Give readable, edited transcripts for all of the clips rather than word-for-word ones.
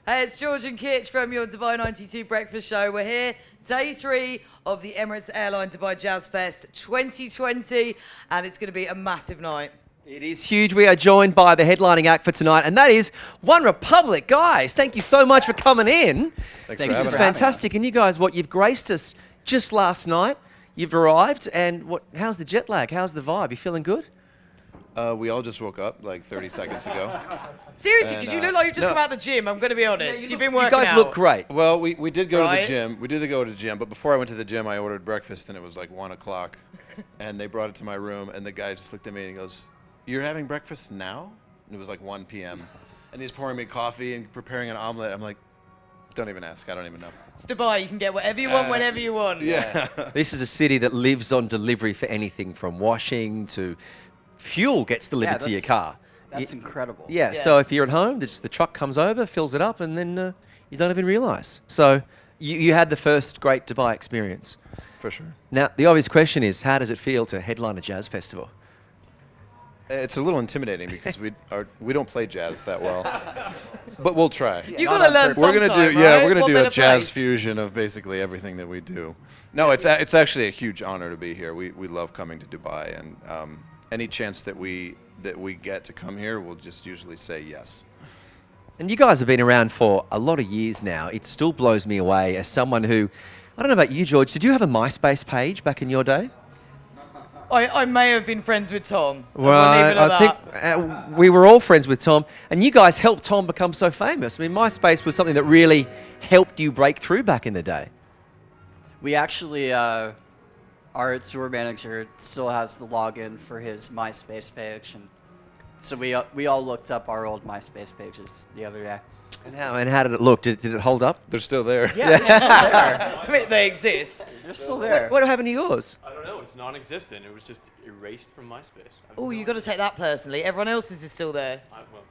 Hey, it's George and Kitch from your Dubai 92 Breakfast Show. We're here, day 3 of the Emirates Airline Dubai Jazz Fest 2020, and it's going to be a massive night. It is huge. We are joined by the headlining act for tonight, and that is One Republic. Guys, thank you so much for coming in. Thanks This is fantastic. And you guys, you've graced us just last night. You've arrived, and how's the jet lag? How's the vibe? You feeling good? We all just woke up like 30 seconds ago. Seriously, because you look like you've just come out of the gym, I'm going to be honest. You've been working out. You guys look great. Well, we did go to the gym. We did go to the gym, but before I went to the gym, I ordered breakfast, and it was like 1 o'clock. And they brought it to my room, and the guy just looked at me and he goes, "You're having breakfast now?" And it was like 1 p.m. And he's pouring me coffee and preparing an omelet. I'm like, don't even ask. I don't even know. It's Dubai. You can get whatever you want, whenever you want. Yeah. This is a city that lives on delivery for anything from washing to fuel gets delivered to your car. That's incredible. Yeah, so if you're at home, the truck comes over, fills it up, and then you don't even realise. So you had the first great Dubai experience. For sure. Now, the obvious question is, how does it feel to headline a jazz festival? It's a little intimidating because we don't play jazz that well, but we'll try. You got to learn We're gonna sometime, do we're right? gonna What do a better jazz place? fusion of basically everything that we do. No, it's actually a huge honor to be here. We love coming to Dubai, and any chance that we get to come here, we'll just usually say yes. And you guys have been around for a lot of years now. It still blows me away as someone who, I don't know about you, George, did you have a MySpace page back in your day? I may have been friends with Tom. Well, I think we were all friends with Tom, and you guys helped Tom become so famous. I mean, MySpace was something that really helped you break through back in the day. We actually, our tour manager still has the login for his MySpace page, and so we all looked up our old MySpace pages the other day. And how did it look? Did it hold up? They're still there. Yeah, they're still there. I mean, they exist. They're still there. What happened to yours? I don't know. It's non-existent. It was just erased from MySpace. Oh, you got to take that personally. Everyone else's is still there. Well,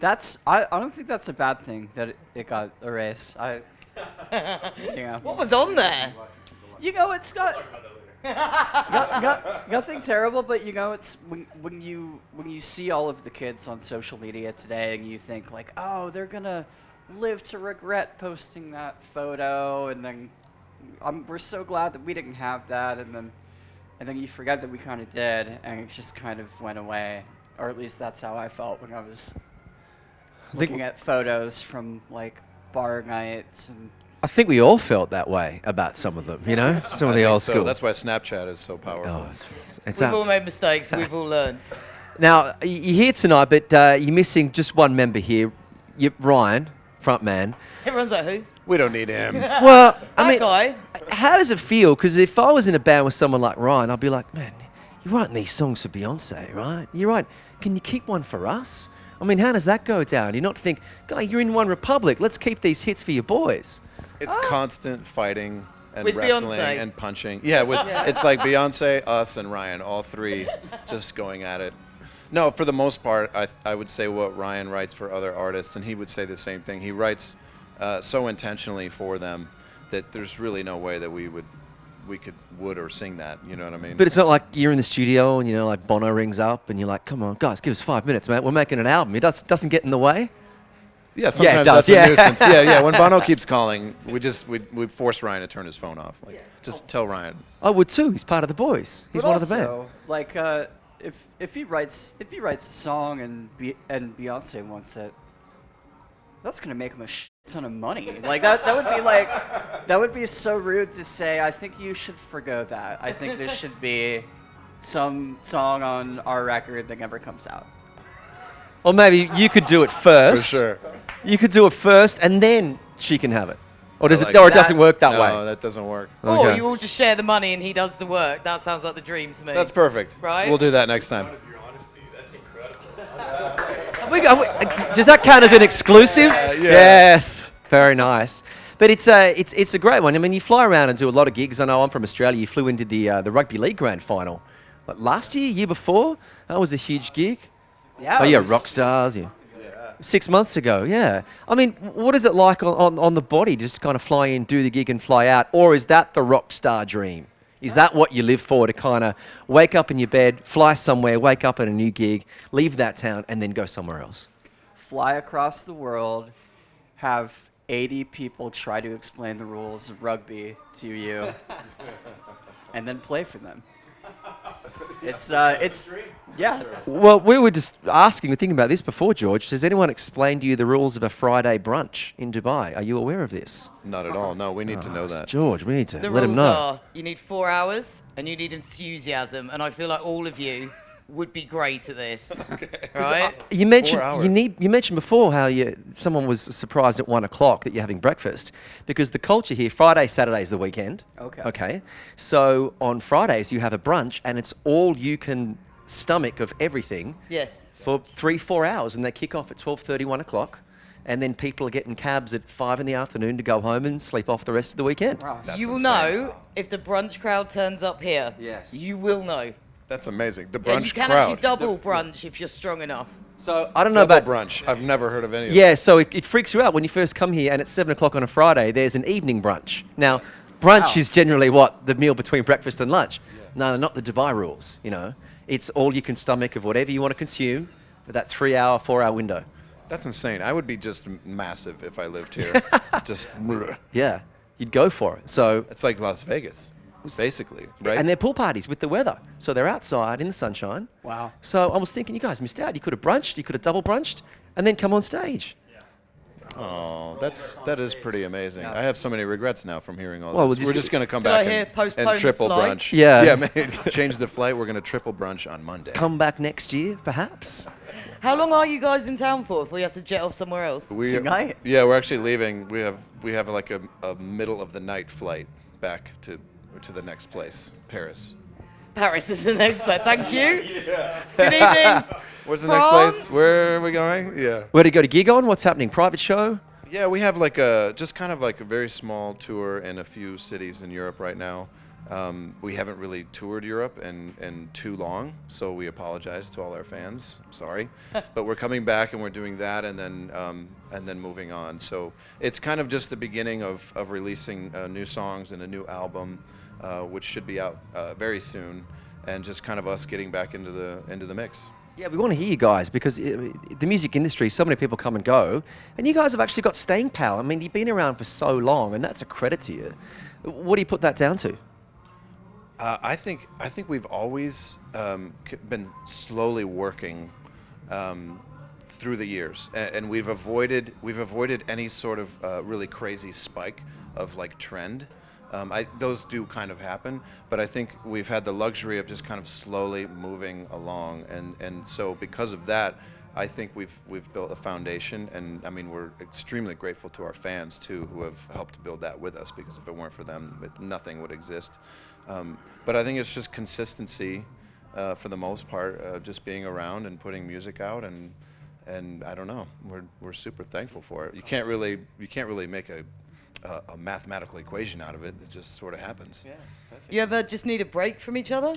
yeah. I don't think that's a bad thing that it got erased. What was on there? You know, it's got nothing terrible, but you know, it's when you see all of the kids on social media today, and you think like, oh, they're gonna live to regret posting that photo, and then we're so glad that we didn't have that, and then you forget that we kind of did, and it just kind of went away, or at least that's how I felt when I was looking at photos from like bar nights and. I think we all felt that way about some of them, you know? Some of the old school. That's why Snapchat is so powerful. Oh, it's We've all made mistakes. We've all learned. Now, you're here tonight, but you're missing just one member here. Ryan, front man. Everyone's like, who? We don't need him. Well, I mean, That guy. how does it feel? Because if I was in a band with someone like Ryan, I'd be like, man, you're writing these songs for Beyonce, right? You're right. Can you keep one for us? I mean, how does that go down? You not think, guy, you're in One Republic. Let's keep these hits for your boys. It's constant fighting and With wrestling Beyonce. and punching. Yeah, it's like Beyonce, us, and Ryan, all three just going at it. No, for the most part, I would say what Ryan writes for other artists, and he would say the same thing. He writes so intentionally for them that there's really no way that we would or sing that. You know what I mean? But it's not like you're in the studio and, you know, like Bono rings up and you're like, come on, guys, give us 5 minutes, mate. We're making an album. It doesn't get in the way. Yeah, sometimes it does, that's a nuisance. Yeah. When Bono keeps calling, we force Ryan to turn his phone off. Like, just tell Ryan. I would too. He's part of the boys. He's But one of the band. also, like, if he writes a song and Beyonce wants it, that's gonna make him a ton of money. Like that would be so rude to say. I think you should forgo that. I think this should be some song on our record that never comes out. Or maybe you could do it first. For sure. You could do it first and then she can have it. Or does I it? like Or it that. doesn't work that No, way. that doesn't work. Or Okay. you all just share the money and he does the work. That sounds like the dream to me. That's perfect. Right? We'll do that next time. Out of your honesty, that's incredible. Does that count as an exclusive? Yeah. Yes. Very nice. But it's a great one. I mean, you fly around and do a lot of gigs. I know I'm from Australia. You flew into the rugby league grand final. What, last year before? That was a huge gig. Yeah. Oh it yeah, was- rock stars. Yeah. 6 months ago, yeah. I mean, what is it like on the body? Just kind of fly in, do the gig and fly out? Or is that the rock star dream? Is that what you live for, to kind of wake up in your bed, fly somewhere, wake up at a new gig, leave that town and then go somewhere else? Fly across the world, have 80 people try to explain the rules of rugby to you and then play for them. It's Well, we were just thinking about this before, George. Has anyone explained to you the rules of a Friday brunch in Dubai? Are you aware of this? Not at all. No, we need to know that. George, we need to The let him rules know. are you need 4 hours and you need enthusiasm, and I feel like all of you would be great at this. Right? You mentioned 4 hours. you mentioned before how someone was surprised at 1 o'clock that you're having breakfast, because the culture here, Friday, Saturday is the weekend. Okay. Okay. So on Fridays you have a brunch and it's all you can stomach of everything Yes. for 3-4 hours, and they kick off at 12:30, 1 o'clock, and then people are getting cabs at 5 in the afternoon to go home and sleep off the rest of the weekend. wow. That's You will insane. know if the brunch crowd turns up here. Yes. You will know. That's amazing. The Yeah, brunch you can crowd. actually double brunch if you're strong enough. So I don't know Double about brunch. I've never heard of any of Yeah, so it freaks you out when you first come here and it's 7 o'clock on a Friday, there's an evening brunch. Now, brunch Wow. is generally what? The meal between breakfast and lunch. No, not the Dubai rules, you know. It's all you can stomach of whatever you want to consume for that 3-hour, 4-hour window. That's insane. I would be just massive if I lived here. Just, Yeah, you'd go for it. So, it's like Las Vegas, basically, right? and they're pool parties with the weather. So they're outside in the sunshine. Wow. So I was thinking, you guys missed out. You could have brunched, you could have double brunched, and then come on stage. Oh, that is pretty amazing. I have so many regrets now from hearing all Well, this. we'll We're just just going to come Did I back hear and postpone the triple flight? brunch. Yeah. Yeah, man. Change the flight. We're going to triple brunch on Monday. Come back next year, perhaps. How long are you guys in town for if we have to jet off somewhere else? Tonight? Yeah, we're actually leaving. We have like a middle of the night flight back to the next place, Paris. Paris is the next place. Thank you. Good evening. Where's the next place? France? Where are we going? Yeah. Where to go to gig on? What's happening? Private show? Yeah, we have like just kind of like a very small tour in a few cities in Europe right now. We haven't really toured Europe in too long, so we apologize to all our fans. Sorry, but we're coming back and we're doing that, and then moving on. So it's kind of just the beginning of releasing new songs and a new album, which should be out very soon, and just kind of us getting back into the mix. Yeah, we want to hear you guys because the music industry, so many people come and go, and you guys have actually got staying power. I mean, you've been around for so long, and that's a credit to you. What do you put that down to? I think we've always been slowly working through the years, and we've avoided any sort of really crazy spike of like trend. Those do kind of happen, but I think we've had the luxury of just kind of slowly moving along, and so because of that, I think we've built a foundation, and I mean we're extremely grateful to our fans too, who have helped build that with us, because if it weren't for them, nothing would exist. But I think it's just consistency for the most part, just being around and putting music out, and I don't know, we're super thankful for it. You can't really make a mathematical equation out of it. It just sort of happens. Yeah. You ever just need a break from each other?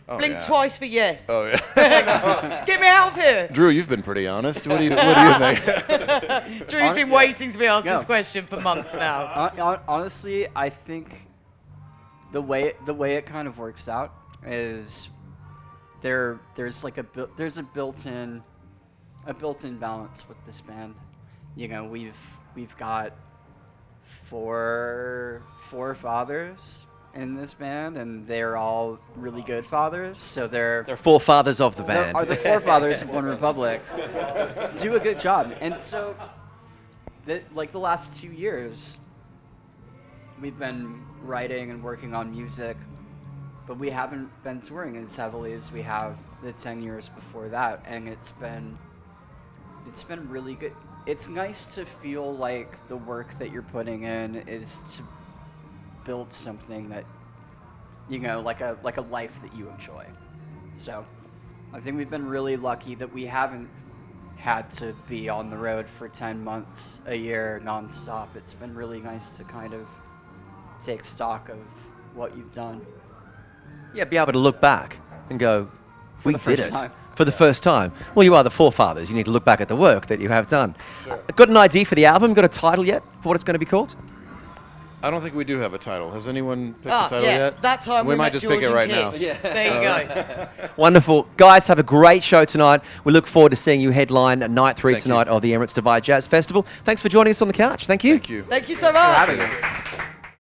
Oh, Blink yeah. twice for yes. Oh yeah. Get me out of here. Drew, you've been pretty honest. What do you think? Drew's been waiting to be asked Yeah. this question for months now. Honestly, I think the way it kind of works out is there's like there's a built-in balance with this band. You know, we've got four fathers in this band, and they're all really good fathers. So they're There are four fathers of the band. are the forefathers of One Republic. Do a good job. And so, like the last 2 years, we've been writing and working on music, but we haven't been touring as heavily as we have the 10 years before that, and it's been really good. It's nice to feel like the work that you're putting in is to build something that, you know, like a life that you enjoy. So I think we've been really lucky that we haven't had to be on the road for 10 months a year nonstop. It's been really nice to kind of take stock of what you've done. Yeah, be able to look back and go, we the did first it. time. For the first time. Well, you are the forefathers. You need to look back at the work that you have done. Got an idea for the album? Got a title yet for what it's going to be called? I don't think we do have a title. Has anyone picked Ah, a title yeah, yet? that time we might met just George pick it and right now. Kitch. There you go. Wonderful. Guys, have a great show tonight. We look forward to seeing you headline at night 3 Thank you. tonight of the Emirates Dubai Jazz Festival. Thanks for joining us on the couch. Thank you. Thank you. Thank you so much. having us.